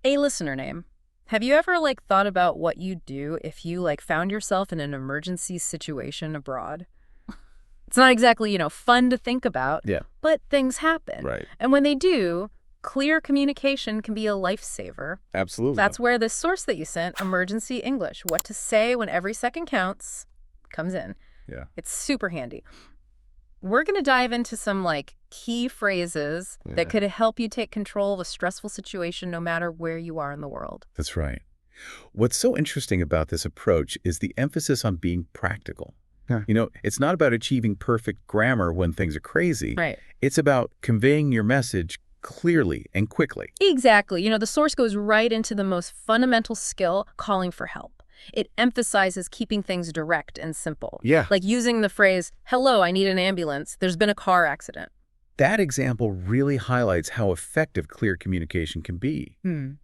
A listener name. Have you ever thought about what you'd do if you found yourself in an emergency situation abroad? It's not exactly, fun to think about, Yeah. but things happen. Right. And when they do, clear communication can be a lifesaver. Absolutely. That's where this source that you sent, Emergency English, what to say when every second counts, comes in. Yeah. It's super handy. We're going to dive into some key phrases that could help you take control of a stressful situation no matter where you are in the world. That's right. What's so interesting about this approach is the emphasis on being practical. Yeah. It's not about achieving perfect grammar when things are crazy. Right. It's about conveying your message clearly and quickly. Exactly. The source goes right into the most fundamental skill, calling for help. It emphasizes keeping things direct and simple. Yeah. Like using the phrase, "Hello, I need an ambulance. There's been a car accident." That example really highlights how effective clear communication can be.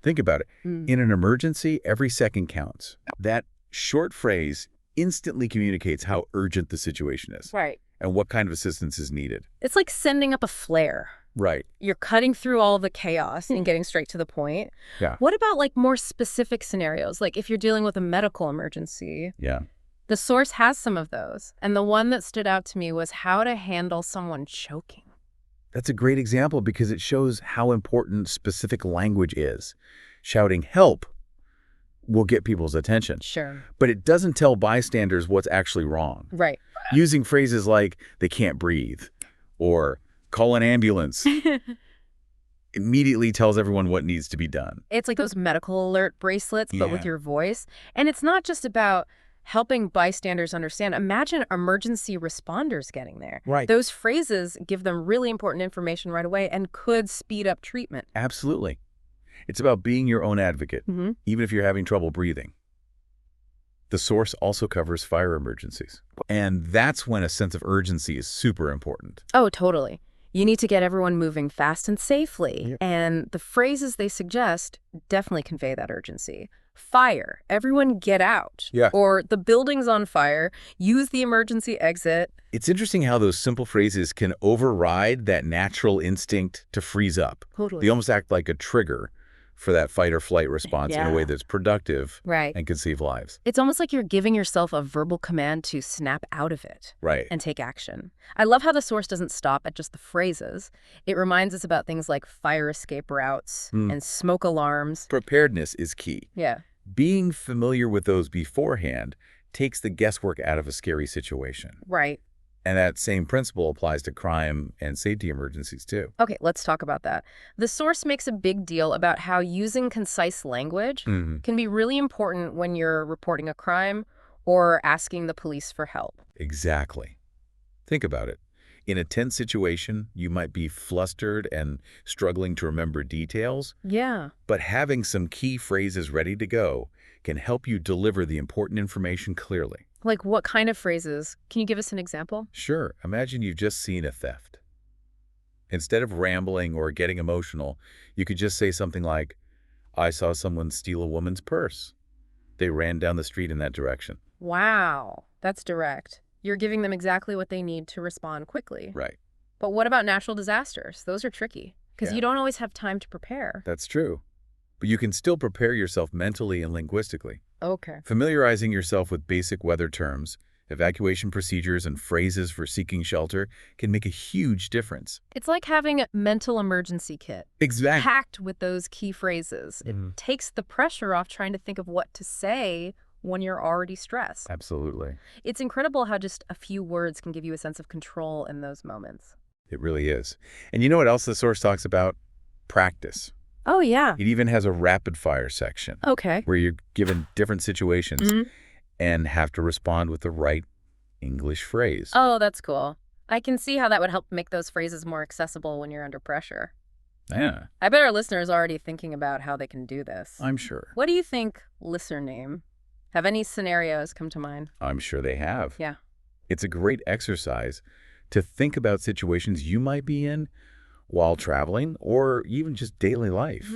Think about it. In an emergency, every second counts. That short phrase instantly communicates how urgent the situation is Right. and what kind of assistance is needed. It's like sending up a flare. Right. You're cutting through all the chaos and getting straight to the point. Yeah. What about more specific scenarios? Like if you're dealing with a medical emergency, Yeah. the source has some of those. And the one that stood out to me was how to handle someone choking. That's a great example because it shows how important specific language is. Shouting help will get people's attention, Sure. but it doesn't tell bystanders what's actually wrong. Right. Using phrases like they can't breathe or call an ambulance immediately tells everyone what needs to be done. It's like those medical alert bracelets, but with Yeah. your voice. And it's not just about helping bystanders understand. Imagine emergency responders getting there. Right. Those phrases give them really important information right away and could speed up treatment. Absolutely. It's about being your own advocate, even if you're having trouble breathing. The source also covers fire emergencies. And that's when a sense of urgency is super important. Oh, totally. You need to get everyone moving fast and safely. Yeah. And the phrases they suggest definitely convey that urgency. Fire, everyone get out. Yeah. Or the building's on fire, use the emergency exit. It's interesting how those simple phrases can override that natural instinct to freeze up. Totally. They almost act like a trigger for that fight or flight response in a way Yeah. that's productive Right. and can save lives. It's almost like you're giving yourself a verbal command to snap out of it Right. and take action. I love how the source doesn't stop at just the phrases. It reminds us about things like fire escape routes and smoke alarms. Preparedness is key. Yeah. Being familiar with those beforehand takes the guesswork out of a scary situation. Right. And that same principle applies to crime and safety emergencies too. Okay, let's talk about that. The source makes a big deal about how using concise language can be really important when you're reporting a crime or asking the police for help. Exactly. Think about it. In a tense situation, you might be flustered and struggling to remember details, Yeah. but having some key phrases ready to go can help you deliver the important information clearly. Like what kind of phrases? Can you give us an example? Sure, imagine you've just seen a theft. Instead of rambling or getting emotional, you could just say something like, "I saw someone steal a woman's purse. They ran down the street in that direction." Wow, that's direct. You're giving them exactly what they need to respond quickly. Right. But what about natural disasters? Those are tricky because Yeah. you don't always have time to prepare. That's true. But you can still prepare yourself mentally and linguistically. Okay. Familiarizing yourself with basic weather terms, evacuation procedures, and phrases for seeking shelter can make a huge difference. It's like having a mental emergency kit Exactly. packed with those key phrases. It takes the pressure off trying to think of what to say when you're already stressed. Absolutely. It's incredible how just a few words can give you a sense of control in those moments. It really is. And you know what else the source talks about? Practice. Oh, yeah. It even has a rapid fire section Okay. where you're given different situations and have to respond with the right English phrase. Oh, that's cool. I can see how that would help make those phrases more accessible when you're under pressure. Yeah, I bet our listeners are already thinking about how they can do this. I'm sure. What do you think, listener name? Have any scenarios come to mind? I'm sure they have. Yeah. It's a great exercise to think about situations you might be in while traveling or even just daily life.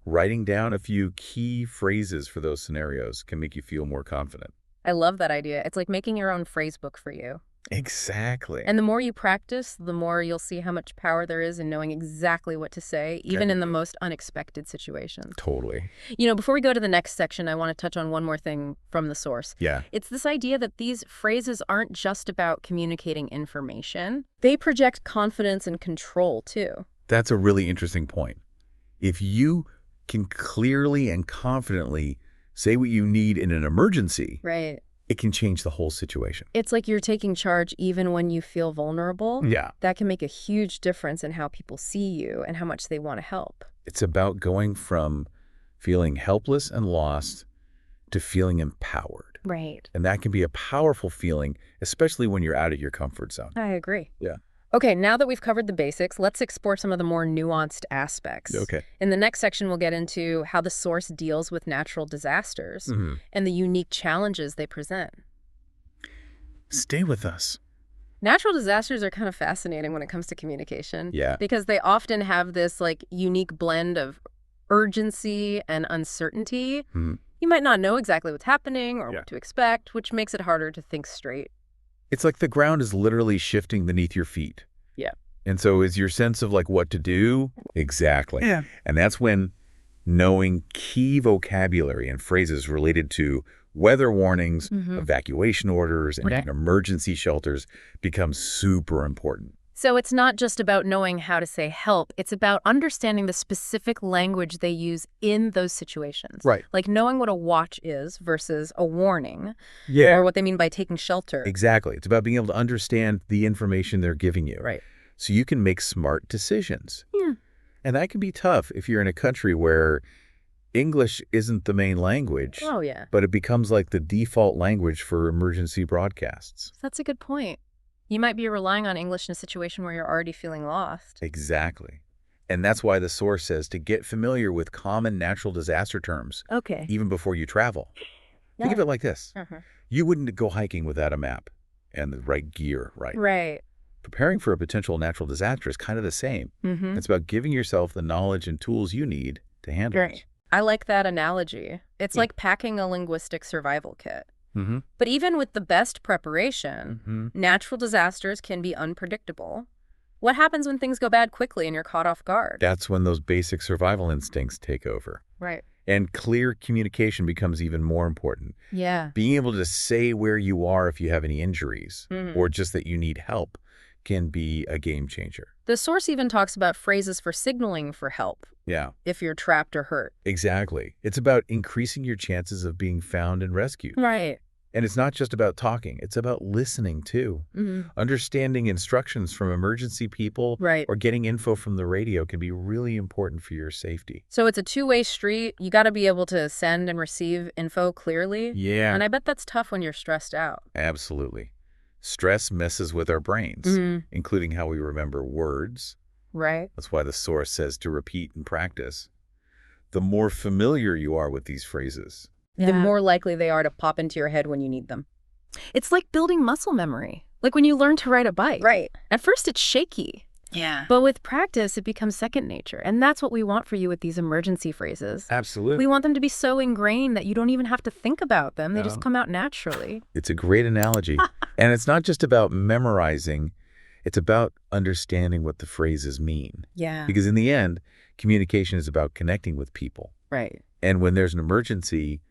Writing down a few key phrases for those scenarios can make you feel more confident. I love that idea. It's like making your own phrase book for you. Exactly. And the more you practice, the more you'll see how much power there is in knowing exactly what to say, even in the most unexpected situations. Totally. Before we go to the next section, I want to touch on one more thing from the source. Yeah. It's this idea that these phrases aren't just about communicating information. They project confidence and control, too. That's a really interesting point. If you can clearly and confidently say what you need in an emergency, Right. it can change the whole situation. It's like you're taking charge even when you feel vulnerable. Yeah. That can make a huge difference in how people see you and how much they want to help. It's about going from feeling helpless and lost to feeling empowered. Right. And that can be a powerful feeling, especially when you're out of your comfort zone. I agree. Yeah. Okay, now that we've covered the basics, let's explore some of the more nuanced aspects. Okay. In the next section, we'll get into how the source deals with natural disasters and the unique challenges they present. Stay with us. Natural disasters are kind of fascinating when it comes to communication. Yeah. Because they often have this unique blend of urgency and uncertainty. You might not know exactly what's happening or what to expect, which makes it harder to think straight. It's like the ground is literally shifting beneath your feet. Yeah. And so is your sense of what to do? Exactly. Yeah. And that's when knowing key vocabulary and phrases related to weather warnings, evacuation orders, and emergency shelters becomes super important. So it's not just about knowing how to say help. It's about understanding the specific language they use in those situations. Right. Like knowing what a watch is versus a warning. Yeah. Or what they mean by taking shelter. Exactly. It's about being able to understand the information they're giving you. Right. So you can make smart decisions. Yeah. And that can be tough if you're in a country where English isn't the main language. Oh, yeah. But it becomes like the default language for emergency broadcasts. That's a good point. You might be relying on English in a situation where you're already feeling lost. Exactly. And that's why the source says to get familiar with common natural disaster terms, Okay. even before you travel. Think of it like this. You wouldn't go hiking without a map and the right gear, right? Right. Preparing for a potential natural disaster is kind of the same. It's about giving yourself the knowledge and tools you need to handle it. I like that analogy. It's like packing a linguistic survival kit. But even with the best preparation, natural disasters can be unpredictable. What happens when things go bad quickly and you're caught off guard? That's when those basic survival instincts take over. Right. And clear communication becomes even more important. Yeah. Being able to say where you are if you have any injuries or just that you need help can be a game changer. The source even talks about phrases for signaling for help. Yeah. If you're trapped or hurt. Exactly. It's about increasing your chances of being found and rescued. Right. And it's not just about talking. It's about listening, too. Understanding instructions from emergency people or getting info from the radio can be really important for your safety. So it's a two-way street. You got to be able to send and receive info clearly. Yeah. And I bet that's tough when you're stressed out. Absolutely. Stress messes with our brains, including how we remember words. Right. That's why the source says to repeat and practice. The more familiar you are with these phrases, the more likely they are to pop into your head when you need them. It's like building muscle memory, like when you learn to ride a bike. Right. At first, it's shaky. Yeah. But with practice, it becomes second nature. And that's what we want for you with these emergency phrases. Absolutely. We want them to be so ingrained that you don't even have to think about them. They just come out naturally. It's a great analogy. And it's not just about memorizing. It's about understanding what the phrases mean. Yeah. Because in the end, communication is about connecting with people. Right. And when there's an emergency,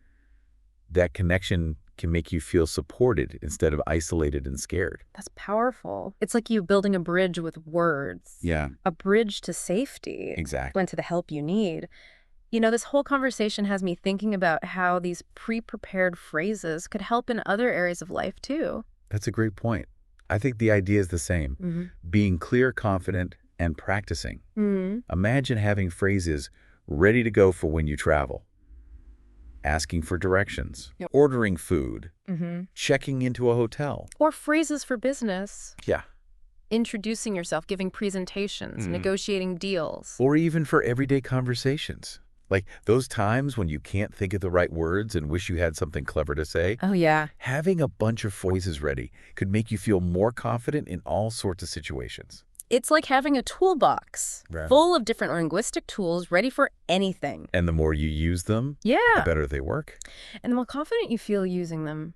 that connection can make you feel supported instead of isolated and scared. That's powerful. It's like you building a bridge with words. Yeah. A bridge to safety. Exactly. And to the help you need. This whole conversation has me thinking about how these pre-prepared phrases could help in other areas of life, too. That's a great point. I think the idea is the same. Being clear, confident, and practicing. Imagine having phrases ready to go for when you travel. Asking for directions, ordering food, checking into a hotel. Or phrases for business. Yeah. Introducing yourself, giving presentations, negotiating deals. Or even for everyday conversations. Like those times when you can't think of the right words and wish you had something clever to say. Oh, yeah. Having a bunch of phrases ready could make you feel more confident in all sorts of situations. It's like having a toolbox full of different linguistic tools ready for anything. And the more you use them, the better they work. And the more confident you feel using them.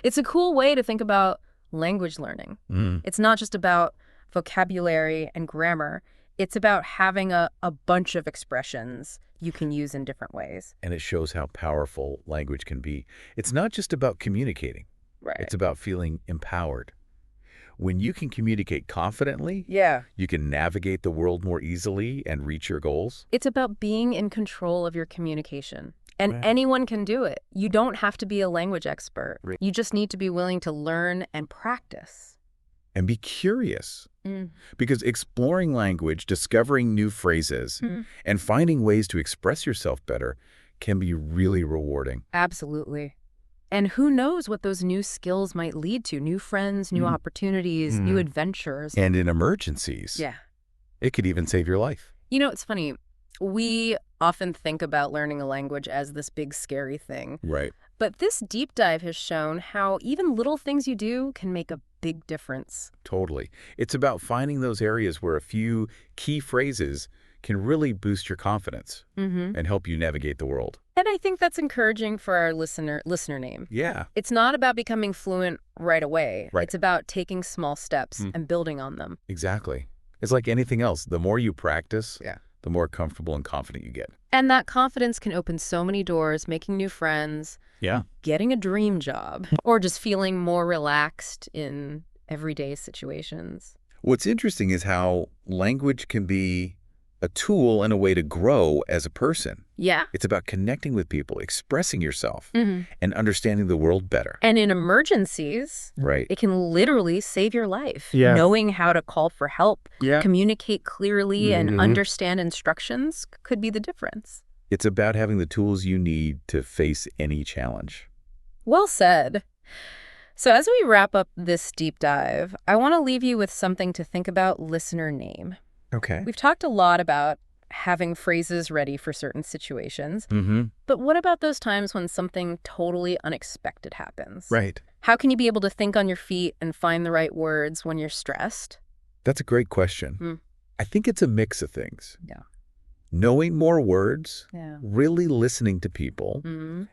It's a cool way to think about language learning. It's not just about vocabulary and grammar. It's about having a bunch of expressions you can use in different ways. And it shows how powerful language can be. It's not just about communicating. Right. It's about feeling empowered. When you can communicate confidently, you can navigate the world more easily and reach your goals. It's about being in control of your communication. And anyone can do it. You don't have to be a language expert. You just need to be willing to learn and practice. And be curious. Because exploring language, discovering new phrases, and finding ways to express yourself better can be really rewarding. Absolutely. And who knows what those new skills might lead to? New friends, new opportunities, new adventures. And in emergencies, it could even save your life. You know, it's funny. We often think about learning a language as this big, scary thing. Right. But this deep dive has shown how even little things you do can make a big difference. Totally. It's about finding those areas where a few key phrases can really boost your confidence and help you navigate the world. And I think that's encouraging for our listener name. Yeah. It's not about becoming fluent right away. It's about taking small steps and building on them. Exactly. It's like anything else. The more you practice, the more comfortable and confident you get. And that confidence can open so many doors, making new friends, getting a dream job, or just feeling more relaxed in everyday situations. What's interesting is how language can be a tool and a way to grow as a person. Yeah. It's about connecting with people, expressing yourself, and understanding the world better. And in emergencies, it can literally save your life. Knowing how to call for help, communicate clearly, and understand instructions could be the difference. It's about having the tools you need to face any challenge. Well said. So as we wrap up this deep dive, I want to leave you with something to think about listener name. Okay. We've talked a lot about having phrases ready for certain situations. But what about those times when something totally unexpected happens? Right. How can you be able to think on your feet and find the right words when you're stressed? That's a great question. I think it's a mix of things. Yeah. Knowing more words, really listening to people,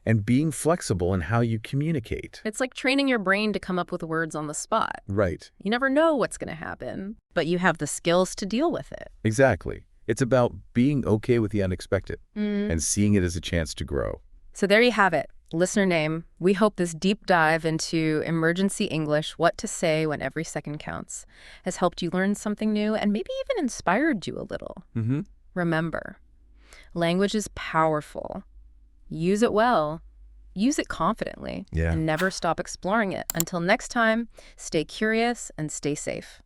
and being flexible in how you communicate. It's like training your brain to come up with words on the spot. Right. You never know what's going to happen, but you have the skills to deal with it. Exactly. It's about being okay with the unexpected and seeing it as a chance to grow. So there you have it. Listener name. We hope this deep dive into emergency English, what to say when every second counts, has helped you learn something new and maybe even inspired you a little. Remember, language is powerful. Use it well. Use it confidently. And never stop exploring it. Until next time, stay curious and stay safe.